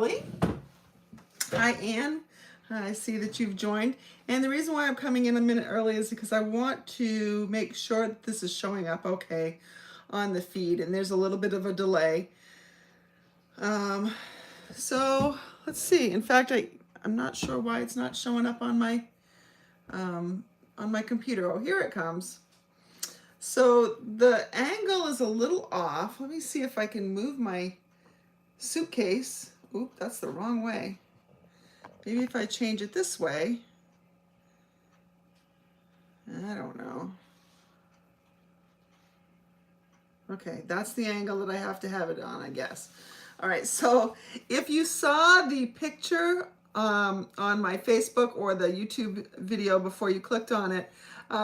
Hi, Anne. I see that you've joined. And the reason why I'm coming in a minute early is because I want to make sure that this is showing up okay on the feed. And there's a little bit of a delay. So let's see. In fact, I'm not sure why it's not showing up on my computer. Oh, here it comes. So the angle is a little off. Let me see if I can move my suitcase. Oop, that's the wrong way. Maybe if I change it this way. I don't know. Okay, that's the angle that I have to have it on, I guess. All right, so if you saw the picture on my Facebook or the YouTube video before you clicked on it,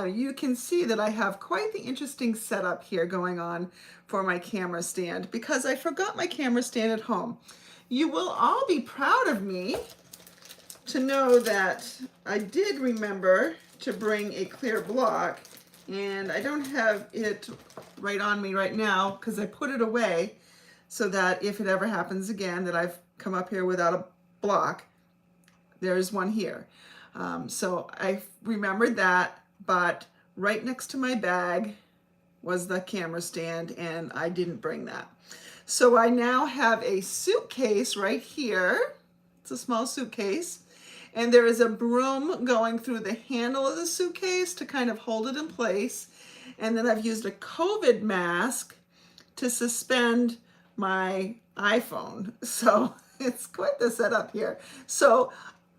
you can see that I have quite the interesting setup here going on for my camera stand because I forgot my camera stand at home. You will all be proud of me to know that I did remember to bring a clear block, and I don't have it right on me right now because I put it away so that if it ever happens again that I've come up here without a block, there's one here. So I remembered that, but right next to my bag was the camera stand and I didn't bring that. So I now have a suitcase right here. It's a small suitcase. And there is a broom going through the handle of the suitcase to kind of hold it in place. And then I've used a COVID mask to suspend my iPhone. So it's quite the setup here. So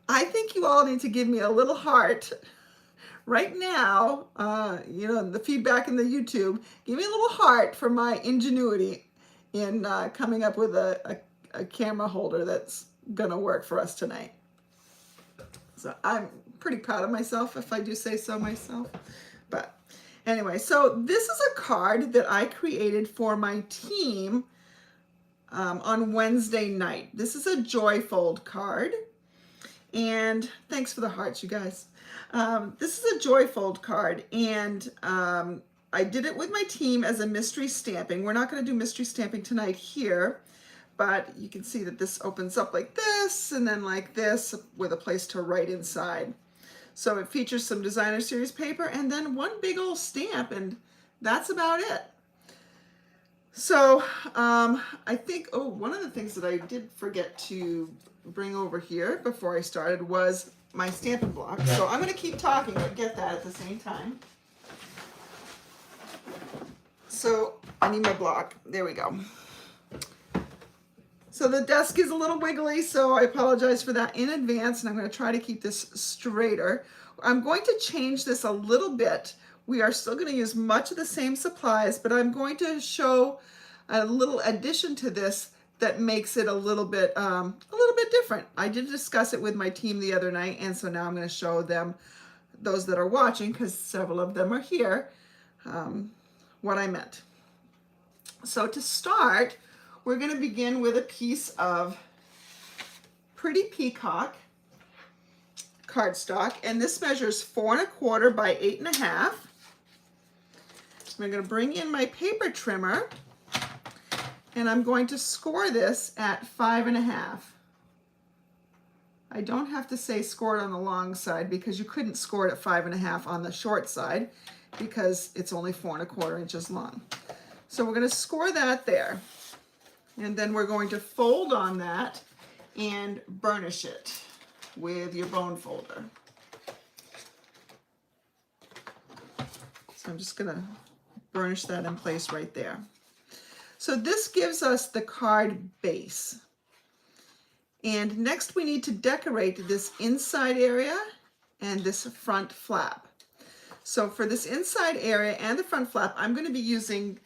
I think you all need to give me a little heart right now. The feedback in the YouTube, give me a little heart for my ingenuity in coming up with a camera holder that's gonna work for us tonight. So I'm pretty proud of myself, if I do say so myself. But anyway, so this is a card that I created for my team on Wednesday night. This is a Joyfold card. And thanks for the hearts, you guys. This is a Joyfold card, and I did it with my team as a mystery stamping. We're not going to do mystery stamping tonight here, but you can see that this opens up like this and then like this with a place to write inside. So it features some designer series paper and then one big old stamp, and that's about it. So I think, one of the things that I did forget to bring over here before I started was my Stampin' Block. So I'm going to keep talking but get that at the same time. So I need my block. There we go. So the desk is a little wiggly, so I apologize for that in advance, and I'm going to try to keep this straighter. I'm going to change this a little bit. We are still going to use much of the same supplies, but I'm going to show a little addition to this that makes it a little bit different. I did discuss it with my team the other night, and so now I'm going to show them, those that are watching, because several of them are here, what I meant. So to start, we're going to begin with a piece of Pretty Peacock cardstock, and this measures 4 1/4 by 8 1/2. I'm going to bring in my paper trimmer, and I'm going to score this at 5 1/2. I don't have to say score it on the long side because you couldn't score it at 5 1/2 on the short side because it's only 4 1/4 inches long. So we're going to score that there. And then we're going to fold on that and burnish it with your bone folder. So I'm just going to burnish that in place right there. So this gives us the card base. And next we need to decorate this inside area and this front flap. So for this inside area and the front flap, I'm going to be using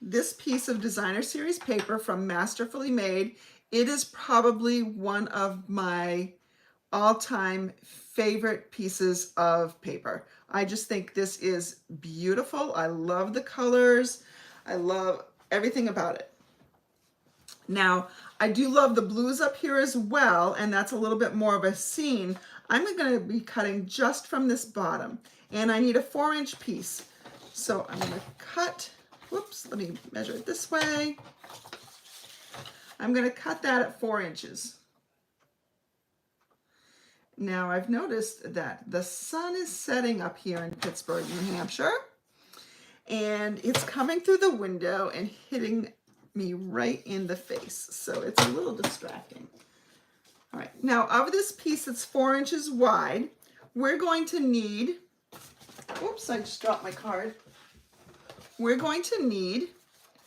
this piece of designer series paper from Masterfully Made. It is probably one of my all-time favorite pieces of paper. I just think this is beautiful. I love the colors. I love everything about it. Now, I do love the blues up here as well, and that's a little bit more of a scene. I'm going to be cutting just from this bottom, and I need a 4-inch piece. So I'm going to cut. Whoops, let me measure it this way. I'm going to cut that at 4 inches. Now I've noticed that the sun is setting up here in Pittsburg, New Hampshire, and it's coming through the window and hitting me right in the face. So it's a little distracting. All right, now of this piece that's 4 inches wide, we're going to need, oops, I just dropped my card. We're going to need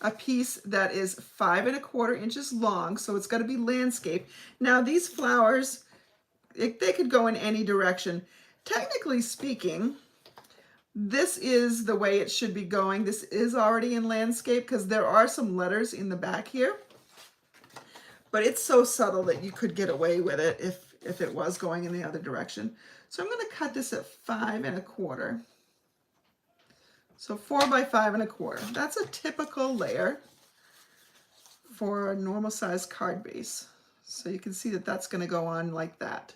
a piece that is 5 1/4 inches long, so it's got to be landscape. Now these flowers, they could go in any direction. Technically speaking, this is the way it should be going. This is already in landscape because there are some letters in the back here, but it's so subtle that you could get away with it if it was going in the other direction. So I'm going to cut this at 5 1/4. So 4 by 5 1/4. That's a typical layer for a normal size card base. So you can see that that's going to go on like that.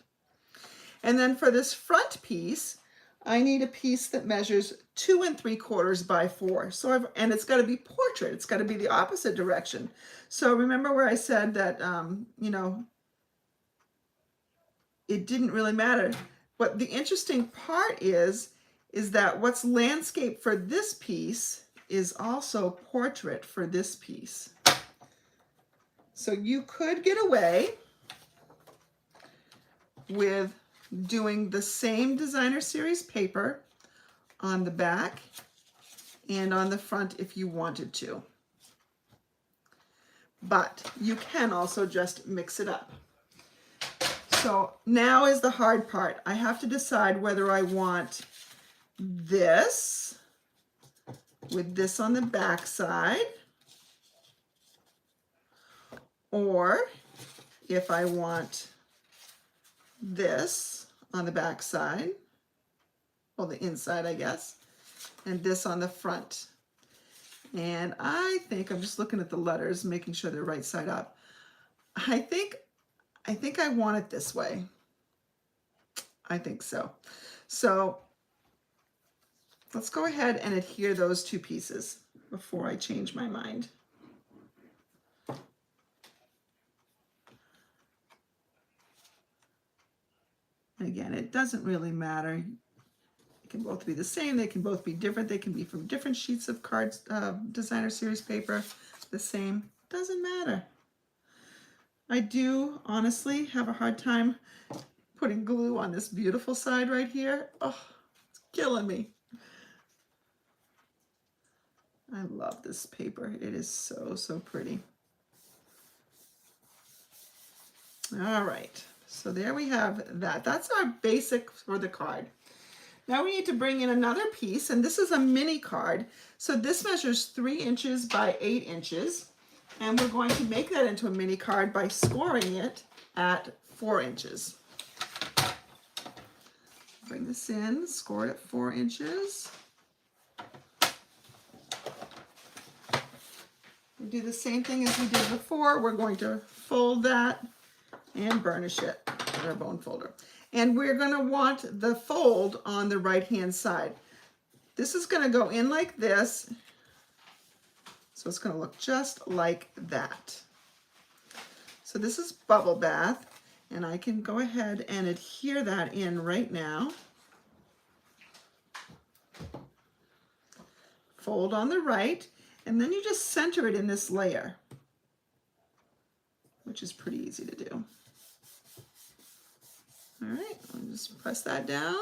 And then for this front piece, I need a piece that measures 2 3/4 by 4. So and it's got to be portrait. It's got to be the opposite direction. So remember where I said that, you know, it didn't really matter. But the interesting part is that what's landscape for this piece is also portrait for this piece. So you could get away with doing the same designer series paper on the back and on the front if you wanted to. But you can also just mix it up. So now is the hard part. I have to decide whether I want this with this on the back side, or if I want this on the back side, well, the inside, I guess, and this on the front. And I think, I'm just looking at the letters, making sure they're right side up. I think I want it this way. I think so. So let's go ahead and adhere those two pieces before I change my mind. And again, it doesn't really matter. They can both be the same. They can both be different. They can be from different sheets of cards, designer series paper, the same. Doesn't matter. I do honestly have a hard time putting glue on this beautiful side right here. Oh, it's killing me. I love this paper. It is so, so pretty. All right. So there we have that. That's our basic for the card. Now we need to bring in another piece, and this is a mini card. So this measures 3 inches by 8 inches, and we're going to make that into a mini card by scoring it at 4 inches. Bring this in, score it at 4 inches. We do the same thing as we did before. We're going to fold that and burnish it in our bone folder. And we're going to want the fold on the right-hand side. This is going to go in like this. So it's going to look just like that. So this is Bubble Bath, and I can go ahead and adhere that in right now. Fold on the right, and then you just center it in this layer, which is pretty easy to do. All right, I'll just press that down.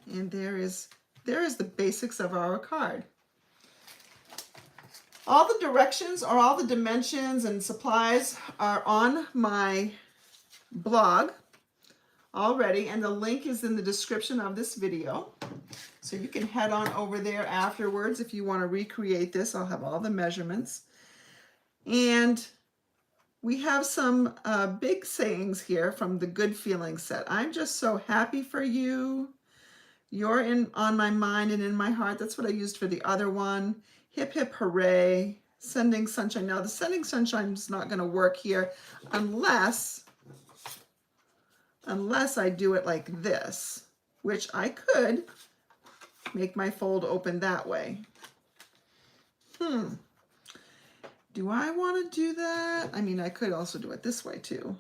And there is the basics of our card. All the directions or all the dimensions and supplies are on my blog already, and the link is in the description of this video. So you can head on over there afterwards if you want to recreate this. I'll have all the measurements. And we have some big sayings here from the Good Feeling set. I'm just so happy for you. You're on my mind and in my heart. That's what I used for the other one. Hip, hip, hooray. Sending sunshine. Now, the sending sunshine is not going to work here unless I do it like this, which I could make my fold open that way. Do I want to do that? I mean, I could also do it this way too,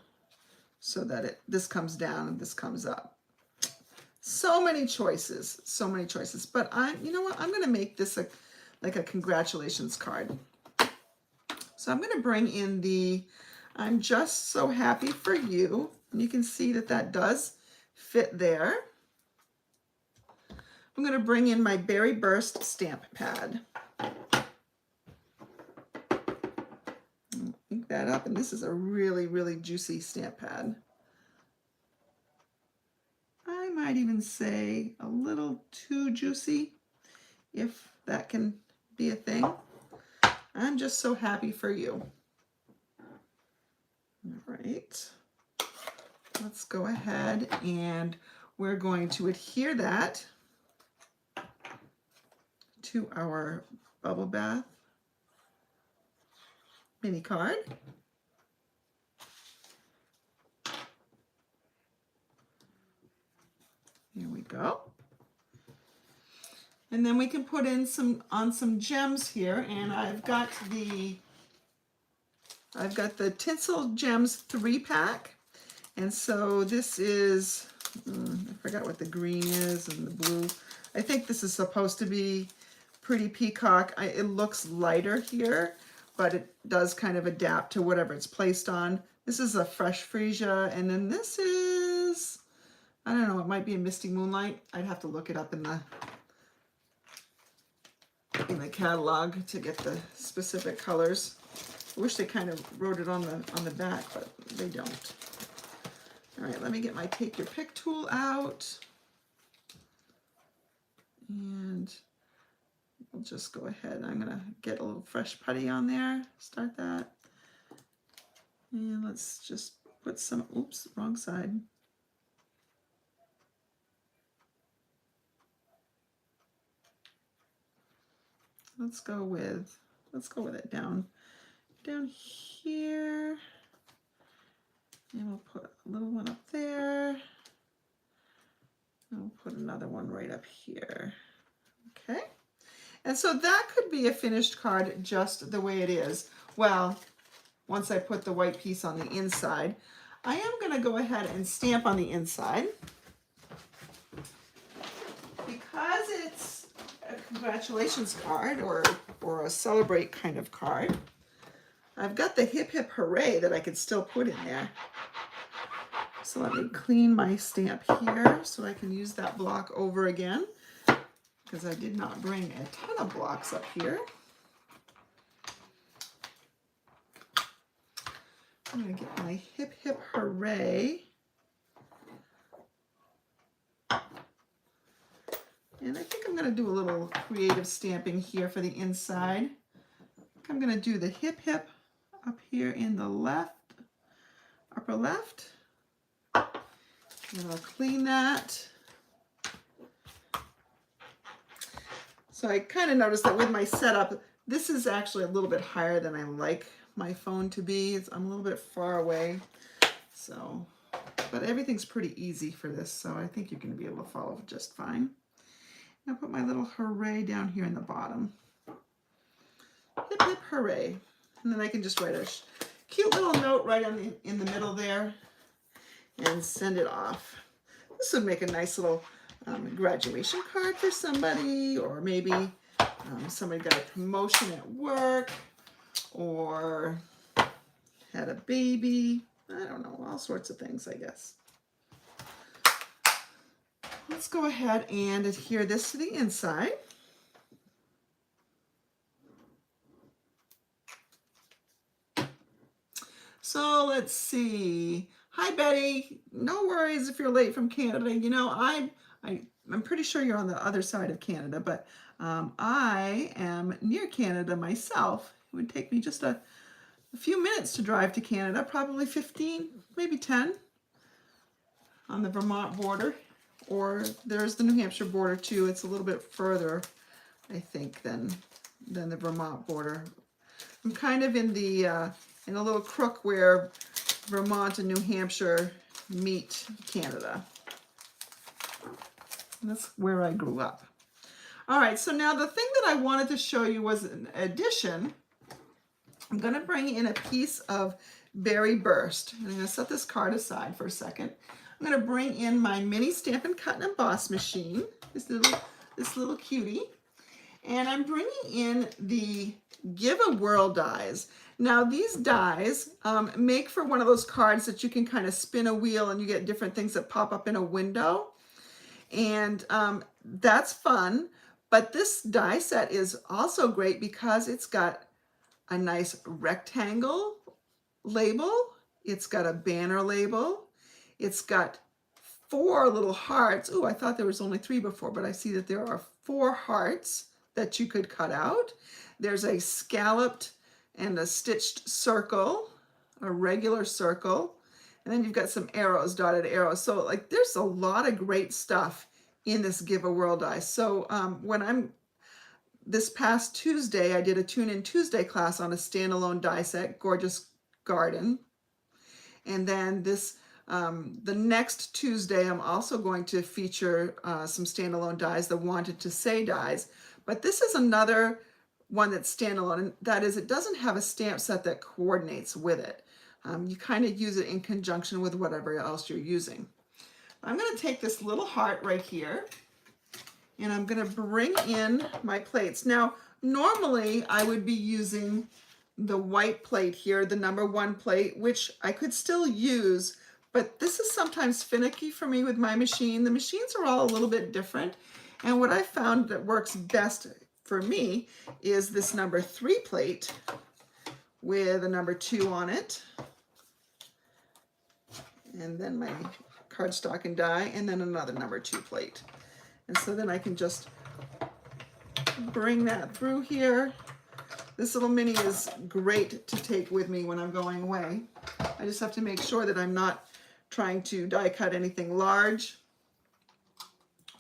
so that this comes down and this comes up. So many choices, so many choices. But you know what? I'm going to make this like a congratulations card. So I'm going to bring in the I'm just so happy for you. And you can see that that does fit there. I'm going to bring in my Berry Burst stamp pad. Ink that up, and this is a really, really juicy stamp pad. I might even say a little too juicy, if that can be a thing. I'm just so happy for you. All right. Let's go ahead and we're going to adhere that to our bubble bath mini card. Here we go. And then we can put in some gems here, and I've got the Tinsel Gems 3-pack. And so this is, I forgot what the green is and the blue. I think this is supposed to be Pretty Peacock. It looks lighter here, but it does kind of adapt to whatever it's placed on. This is a Fresh Freesia, and then this is, I don't know, it might be a Misty Moonlight. I'd have to look it up in the catalog to get the specific colors. I wish they kind of wrote it on the back, but they don't. All right, let me get my Take Your Pick tool out. And we'll just go ahead. I'm gonna get a little fresh putty on there, start that. And let's just put some, oops, wrong side. Let's go with it down here. And we'll put a little one up there. And we'll put another one right up here. Okay. And so that could be a finished card just the way it is. Well, once I put the white piece on the inside, I am going to go ahead and stamp on the inside. Because it's a congratulations card or a celebrate kind of card, I've got the hip hip hooray that I could still put in there. So let me clean my stamp here so I can use that block over again, because I did not bring a ton of blocks up here. I'm going to get my hip hip hooray. And I think I'm going to do a little creative stamping here for the inside. I'm going to do the hip hip up here in the upper left. And I'll clean that. So I kind of noticed that with my setup, this is actually a little bit higher than I like my phone to be. I'm a little bit far away. So, but everything's pretty easy for this, so I think you're going to be able to follow just fine. I'll put my little hooray down here in the bottom. Hip hip hooray. And then I can just write a cute little note right in the middle there and send it off. This would make a nice little graduation card for somebody, or maybe somebody got a promotion at work or had a baby. I don't know, all sorts of things, I guess. Let's go ahead and adhere this to the inside. So let's see. Hi, Betty. No worries if you're late from Canada. You know, I'm pretty sure you're on the other side of Canada, but I am near Canada myself. It would take me just a few minutes to drive to Canada, probably 15, maybe 10, on the Vermont border. Or there's the New Hampshire border too. It's a little bit further, I think, than the Vermont border. I'm kind of in a little crook where Vermont and New Hampshire meet Canada. And that's where I grew up. All right, so now the thing that I wanted to show you was an addition. I'm going to bring in a piece of Berry Burst. And I'm going to set this card aside for a second. I'm going to bring in my mini Stampin' Cut and Emboss machine, this little cutie. And I'm bringing in the Give a Whirl dies. Now these dies make for one of those cards that you can kind of spin a wheel and you get different things that pop up in a window. And that's fun. But this die set is also great because it's got a nice rectangle label. It's got a banner label. It's got 4 little hearts. Oh, I thought there was only 3 before, but I see that there are 4 hearts that you could cut out. There's a scalloped and a stitched circle, a regular circle, and then you've got some arrows, dotted arrows. So like there's a lot of great stuff in this Give a Whirl die. So this past Tuesday, I did a Tune In Tuesday class on a standalone die set, Gorgeous Garden. And then the next Tuesday, I'm also going to feature some standalone dies, the Wanted to Say dies. But this is another one that's standalone, and that is it doesn't have a stamp set that coordinates with it. You kind of use it in conjunction with whatever else you're using. I'm going to take this little heart right here, and I'm going to bring in my plates. Now, normally I would be using the white plate here, the number 1 plate, which I could still use, but this is sometimes finicky for me with my machine. The machines are all a little bit different, and what I found that works best for me is this number 3 plate with a number 2 on it, and then my cardstock and die, and then another number 2 plate. And so then I can just bring that through here. This little mini is great to take with me when I'm going away. I just have to make sure that I'm not trying to die cut anything large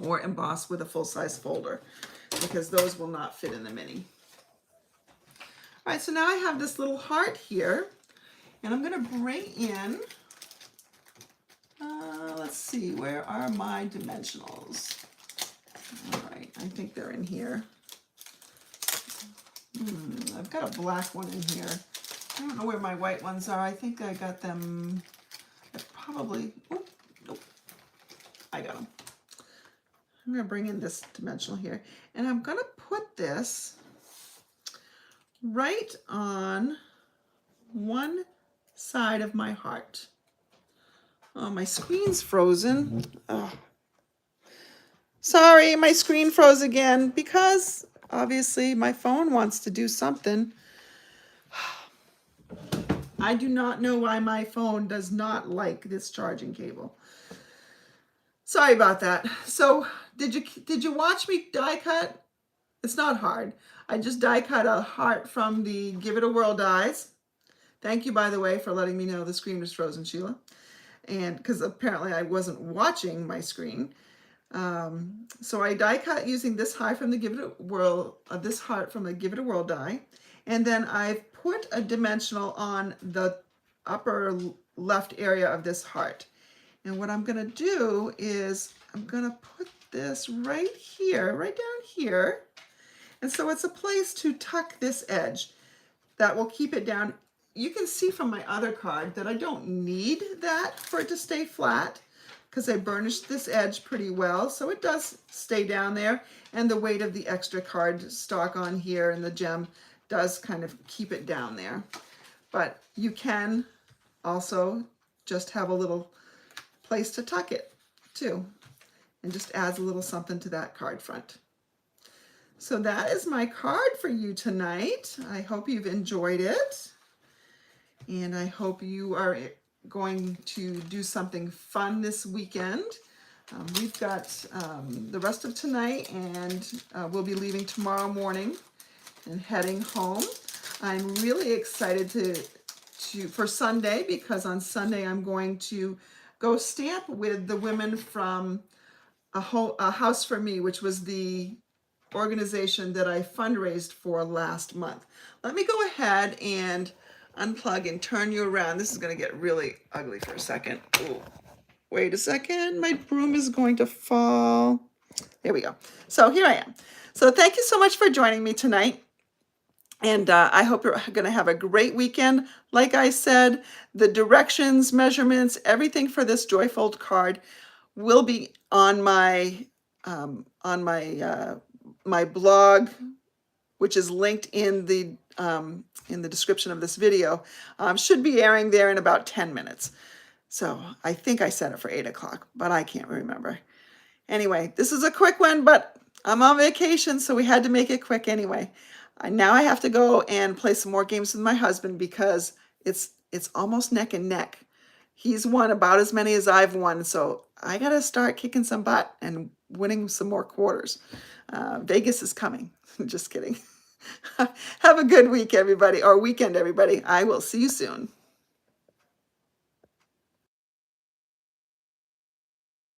or emboss with a full-size folder, because those will not fit in the mini. All right, so now I have this little heart here, and I'm going to bring in, let's see, where are my dimensionals? All right, I think they're in here. I've got a black one in here. I don't know where my white ones are. I think I got them, probably, oh, nope, I got them. I'm going to bring in this dimensional here, and I'm going to put this right on one side of my heart. Oh, my screen's frozen. Oh. Sorry, my screen froze again because obviously my phone wants to do something. I do not know why my phone does not like this charging cable. Sorry about that. So did you watch me die cut? It's not hard. I just die cut a heart from the Give It a Whirl dies. Thank you, by the way, for letting me know the screen was frozen, Sheila. And because apparently I wasn't watching my screen. So I die cut using this heart from the Give It a Whirl, this heart from the Give It a Whirl die. And then I've put a dimensional on the upper left area of this heart. And what I'm going to do is I'm going to put this right here, right down here. And so it's a place to tuck this edge that will keep it down. You can see from my other card that I don't need that for it to stay flat because I burnished this edge pretty well. So it does stay down there, and the weight of the extra card stock on here and the gem does kind of keep it down there. But you can also just have a little place to tuck it too, and just adds a little something to that card front. So that is my card for you tonight. I hope you've enjoyed it. And I hope you are going to do something fun this weekend. We've got the rest of tonight, and we'll be leaving tomorrow morning and heading home. I'm really excited for Sunday, because on Sunday I'm going to go stamp with the women from a House for Me, which was the organization that I fundraised for last month. Let me go ahead and unplug and turn you around. This is going to get really ugly for a second. Ooh, wait a second. My broom is going to fall. There we go. So here I am. So thank you so much for joining me tonight. And I hope you're going to have a great weekend. Like I said, the directions, measurements, everything for this Joyfold card will be on my my blog, which is linked in the description of this video. Should be airing there in about 10 minutes. So I think I set it for 8 o'clock, but I can't remember. Anyway, this is a quick one, but I'm on vacation, so we had to make it quick anyway. Now I have to go and play some more games with my husband because it's almost neck and neck. He's won about as many as I've won, so I gotta start kicking some butt and winning some more quarters. Vegas is coming. Just kidding. Have a good week, everybody, or weekend, everybody. I will see you soon.